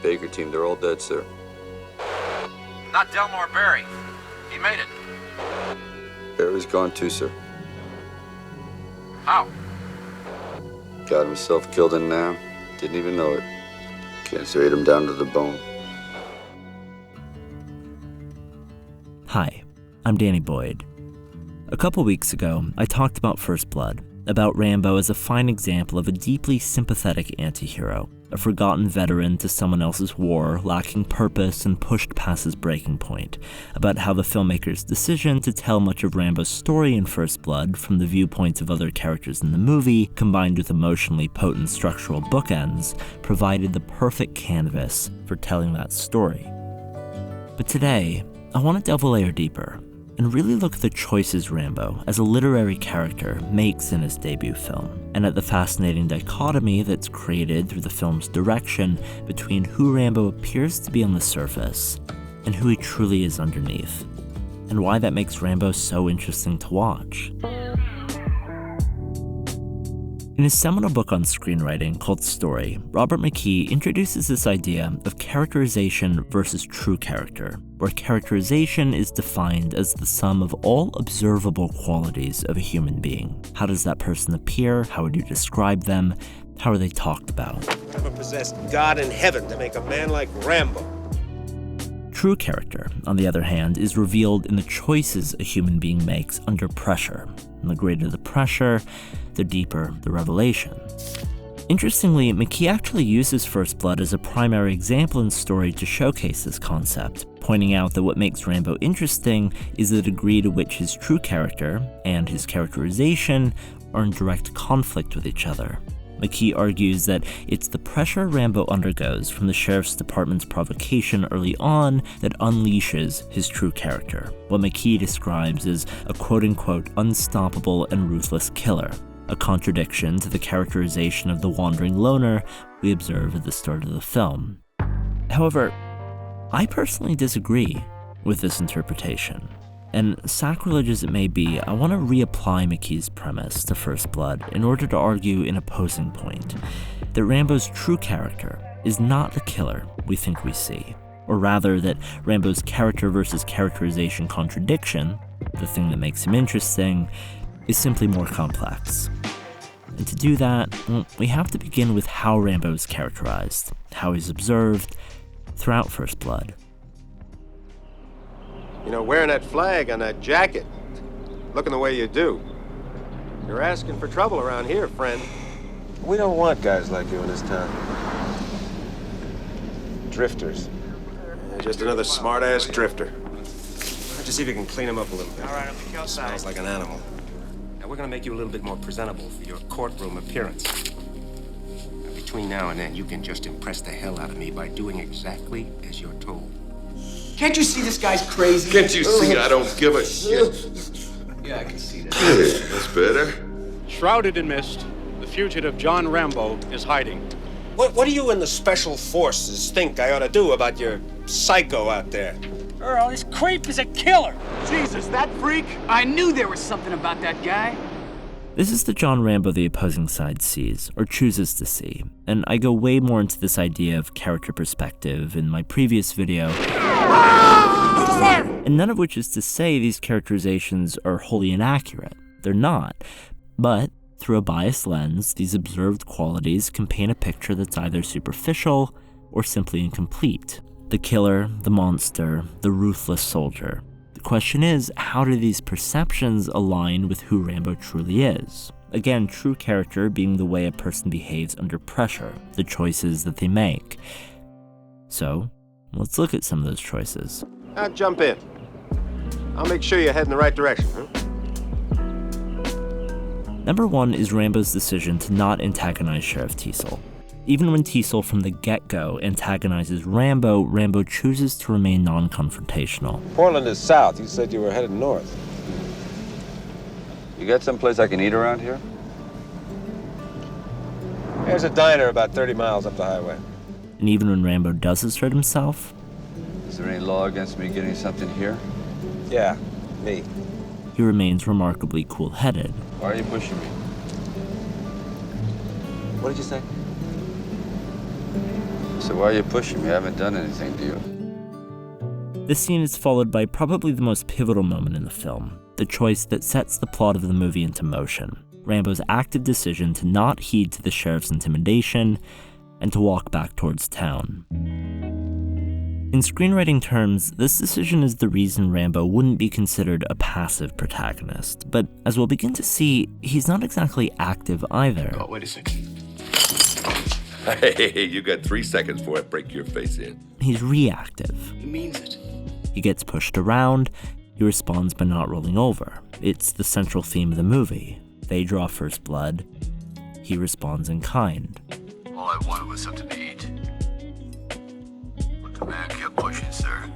Baker team, they're all dead, sir. Not Delmore Barry. He made it. Barry's gone too, sir. How? Got himself killed in now. Didn't even know it. Cancer ate him down to the bone. Hi, I'm Danny Boyd. A couple weeks ago, I talked about First Blood, about Rambo as a fine example of a deeply sympathetic anti-hero, a forgotten veteran to someone else's war, lacking purpose and pushed past his breaking point, about how the filmmaker's decision to tell much of Rambo's story in First Blood from the viewpoints of other characters in the movie, combined with emotionally potent structural bookends, provided the perfect canvas for telling that story. But today, I want to delve a layer deeper and really look at the choices Rambo, as a literary character, makes in his debut film, and at the fascinating dichotomy that's created through the film's direction between who Rambo appears to be on the surface and who he truly is underneath, and why that makes Rambo so interesting to watch. In his seminal book on screenwriting called Story, Robert McKee introduces this idea of characterization versus true character, where characterization is defined as the sum of all observable qualities of a human being. How does that person appear? How would you describe them? How are they talked about? Never possessed God in heaven to make a man like Rambo. True character, on the other hand, is revealed in the choices a human being makes under pressure. And the greater the pressure, the deeper the revelation. Interestingly, McKee actually uses First Blood as a primary example in Story to showcase this concept, pointing out that what makes Rambo interesting is the degree to which his true character and his characterization are in direct conflict with each other. McKee argues that it's the pressure Rambo undergoes from the sheriff's department's provocation early on that unleashes his true character, what McKee describes as a quote-unquote unstoppable and ruthless killer, a contradiction to the characterization of the wandering loner we observe at the start of the film. However, I personally disagree with this interpretation. And sacrilege as it may be, I want to reapply McKee's premise to First Blood in order to argue an opposing point, that Rambo's true character is not the killer we think we see, or rather that Rambo's character versus characterization contradiction, the thing that makes him interesting, is simply more complex. And to do that, we have to begin with how Rambo is characterized, how he's observed throughout First Blood. You know, wearing that flag on that jacket, looking the way you do, you're asking for trouble around here, friend. We don't want guys like you in this town. Drifters. Just another smart-ass drifter. Why don't you see if you can clean him up a little bit? All right, I'll be outside. Smells like an animal. Now, we're gonna make you a little bit more presentable for your courtroom appearance. Now, between now and then, you can just impress the hell out of me by doing exactly as you're told. Can't you see this guy's crazy? Can't you see I don't give a shit? Yeah, I can see that. Yeah, that's better. Shrouded in mist, the fugitive John Rambo is hiding. What do you in the special forces think I ought to do about your psycho out there? Earl, this creep is a killer. Jesus, that freak? I knew there was something about that guy. This is the John Rambo the opposing side sees, or chooses to see, and I go way more into this idea of character perspective in my previous video, and none of which is to say these characterizations are wholly inaccurate. They're not. But through a biased lens, these observed qualities can paint a picture that's either superficial or simply incomplete. The killer, the monster, the ruthless soldier. The question is, how do these perceptions align with who Rambo truly is? Again, true character being the way a person behaves under pressure, the choices that they make. So, let's look at some of those choices. Now jump in. I'll make sure you head in the right direction, huh? Number one is Rambo's decision to not antagonize Sheriff Teasel. Even when Teasel from the get-go antagonizes Rambo, Rambo chooses to remain non-confrontational. Portland is south. You said you were headed north. You got someplace I can eat around here? There's a diner about 30 miles up the highway. And even when Rambo does assert himself, Is there any law against me getting something here? Yeah, me. he remains remarkably cool-headed. Why are you pushing me? What did you say? So why are you pushing me? I haven't done anything to you. This scene is followed by probably the most pivotal moment in the film, the choice that sets the plot of the movie into motion. Rambo's active decision to not heed to the sheriff's intimidation and to walk back towards town. In screenwriting terms, this decision is the reason Rambo wouldn't be considered a passive protagonist, but as we'll begin to see, he's not exactly active either. Oh, wait a second. Hey, you got 3 seconds before I break your face in. He's reactive. He means it. He gets pushed around, he responds by not rolling over. It's the central theme of the movie. They draw first blood, he responds in kind. All I wanted was something to eat. But the man kept pushing, sir.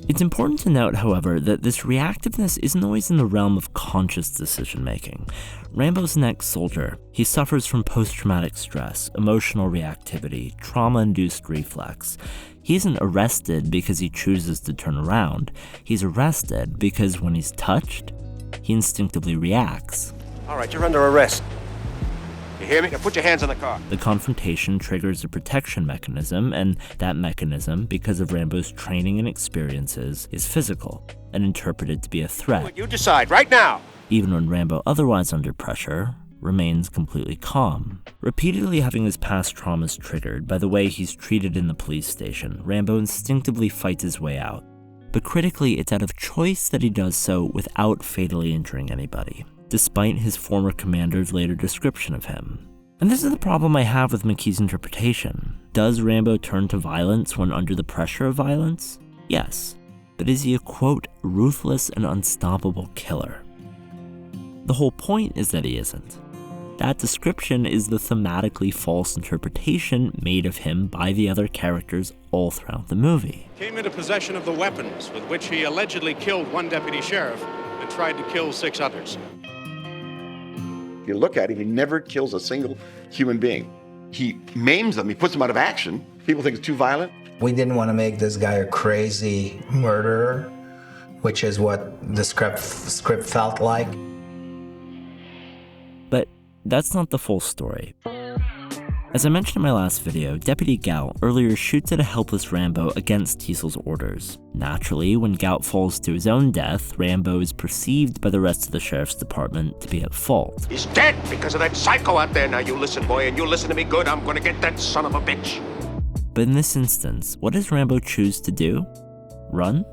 It's important to note, however, that this reactiveness isn't always in the realm of conscious decision-making. Rambo's an ex-soldier. He suffers from post-traumatic stress, emotional reactivity, trauma-induced reflex. He isn't arrested because he chooses to turn around. He's arrested because when he's touched, he instinctively reacts. All right, you're under arrest. You hear me? Now put your hands on the car. The confrontation triggers a protection mechanism, and that mechanism, because of Rambo's training and experiences, is physical and interpreted to be a threat. You decide right now. Even when Rambo, otherwise under pressure, remains completely calm. Repeatedly having his past traumas triggered by the way he's treated in the police station, Rambo instinctively fights his way out. But critically, it's out of choice that he does so without fatally injuring anybody, despite his former commander's later description of him. And this is the problem I have with McKee's interpretation. Does Rambo turn to violence when under the pressure of violence? Yes. But is he a, quote, ruthless and unstoppable killer? The whole point is that he isn't. That description is the thematically false interpretation made of him by the other characters all throughout the movie. Came into possession of the weapons with which he allegedly killed one deputy sheriff and tried to kill 6 others. If you look at him, he never kills a single human being. He maims them, he puts them out of action. People think it's too violent. We didn't want to make this guy a crazy murderer, which is what the script felt like. But that's not the full story. As I mentioned in my last video, Deputy Gout earlier shoots at a helpless Rambo against Tiesel's orders. Naturally, when Gout falls to his own death, Rambo is perceived by the rest of the sheriff's department to be at fault. He's dead because of that psycho out there. Now you listen, boy, and you listen to me good. I'm gonna get that son of a bitch. But in this instance, what does Rambo choose to do? Run?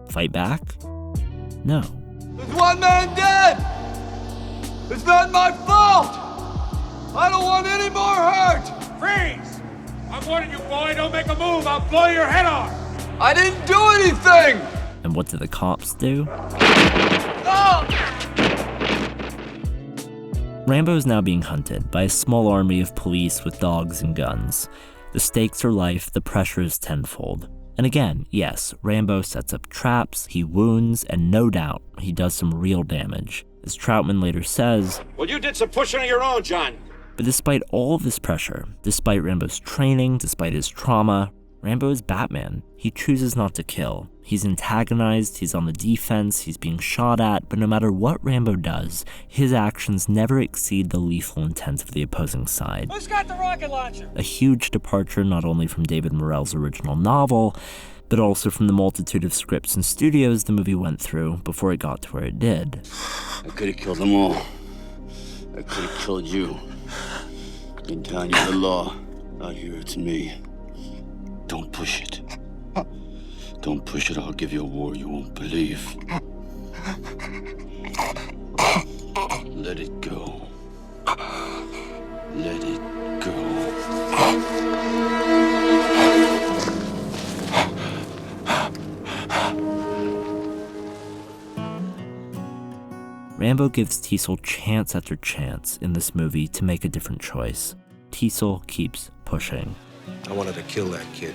Fight back? No. There's one man dead! It's not my fault! I don't want any more hurt! Freeze! I'm warning you, boy, don't make a move. I'll blow your head off. I didn't do anything! And what do the cops do? Oh! Rambo is now being hunted by a small army of police with dogs and guns. The stakes are life, the pressure is tenfold. And again, yes, Rambo sets up traps, he wounds, and no doubt, he does some real damage. As Troutman later says, Well, you did some pushing of your own, John. But despite all of this pressure, despite Rambo's training, despite his trauma, Rambo is Batman. He chooses not to kill. He's antagonized, he's on the defense, he's being shot at, but no matter what Rambo does, his actions never exceed the lethal intent of the opposing side. Who's got the rocket launcher? A huge departure not only from David Morrell's original novel, but also from the multitude of scripts and studios the movie went through before it got to where it did. I could have killed them all. I could have killed you. In town, you're the law. Out here, it's me. Don't push it. Don't push it, I'll give you a war you won't believe. Let it go. Let it go. Rambo gives Tiesel chance after chance in this movie to make a different choice. Tiesel keeps pushing. I wanted to kill that kid.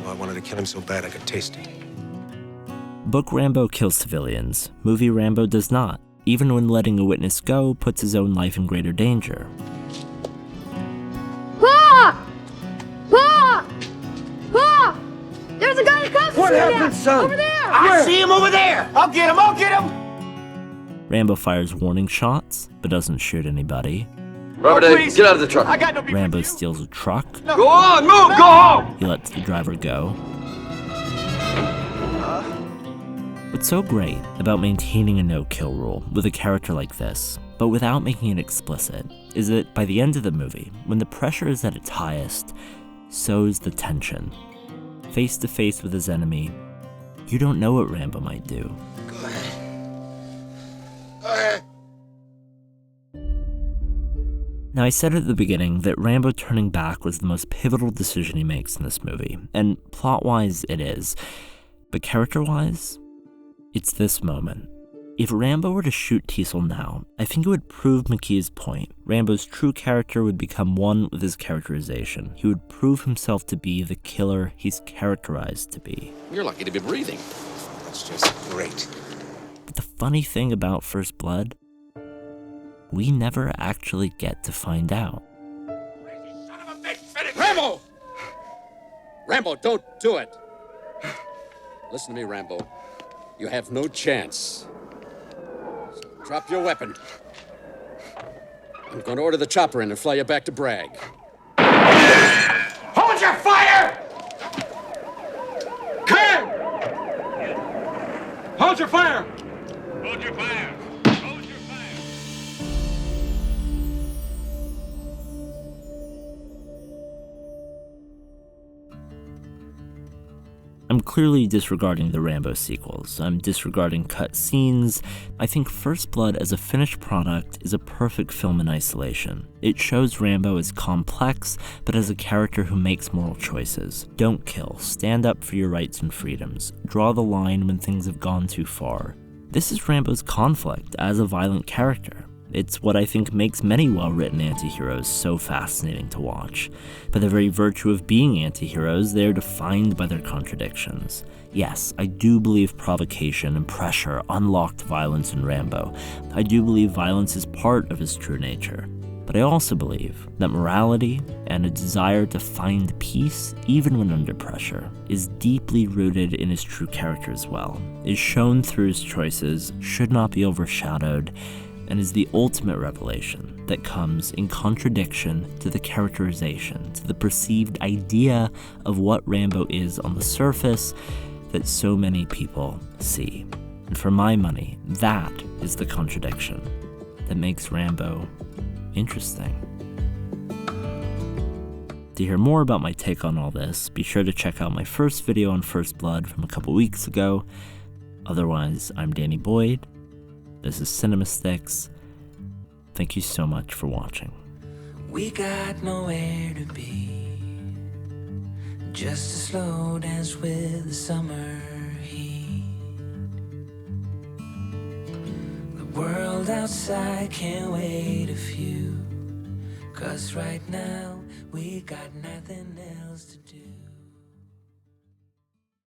Well, I wanted to kill him so bad I could taste it. Book Rambo kills civilians. Movie Rambo does not. Even when letting a witness go puts his own life in greater danger. Pa! Pa! Pa! There's a guy in cuffs! What happened, son? Over there! I see him over there! I'll get him! I'll get him! Rambo fires warning shots, but doesn't shoot anybody. Robert, get out of the truck. I got no beef Rambo with you. steals a truck. Go on, move, go home! He lets the driver go. What's so great about maintaining a no-kill rule with a character like this, but without making it explicit, is that by the end of the movie, when the pressure is at its highest, so is the tension. Face to face with his enemy, you don't know what Rambo might do. Go ahead. Go ahead. Now, I said at the beginning that Rambo turning back was the most pivotal decision he makes in this movie, and plot-wise it is, but character-wise, it's this moment. If Rambo were to shoot Teasel now, I think it would prove McKee's point. Rambo's true character would become one with his characterization. He would prove himself to be the killer he's characterized to be. You're lucky to be breathing. That's just great. But the funny thing about First Blood, we never actually get to find out. Son of a bitch, finish Rambo! Rambo, don't do it. Listen to me, Rambo. You have no chance. Drop your weapon. I'm going to order the chopper in and fly you back to Bragg. Hold your fire! Come! Hold your fire! Hold your fire! Hold your fire! I'm clearly disregarding the Rambo sequels. I'm disregarding cut scenes. I think First Blood as a finished product is a perfect film in isolation. It shows Rambo as complex, but as a character who makes moral choices. Don't kill, stand up for your rights and freedoms, draw the line when things have gone too far. This is Rambo's conflict as a violent character. It's what I think makes many well-written anti-heroes so fascinating to watch. By the very virtue of being anti-heroes, they are defined by their contradictions. Yes, I do believe provocation and pressure unlocked violence in Rambo. I do believe violence is part of his true nature. But I also believe that morality and a desire to find peace, even when under pressure, is deeply rooted in his true character as well, is shown through his choices, should not be overshadowed, and is the ultimate revelation that comes in contradiction to the characterization, to the perceived idea of what Rambo is on the surface that so many people see. And for my money, that is the contradiction that makes Rambo interesting. To hear more about my take on all this, be sure to check out my first video on First Blood from a couple weeks ago. Otherwise, I'm Danny Boyd. This is CinemaStix. Thank you so much for watching. We got nowhere to be, just a slow dance with the summer heat. The world outside can't wait a few, 'cause right now we got nothing else to do.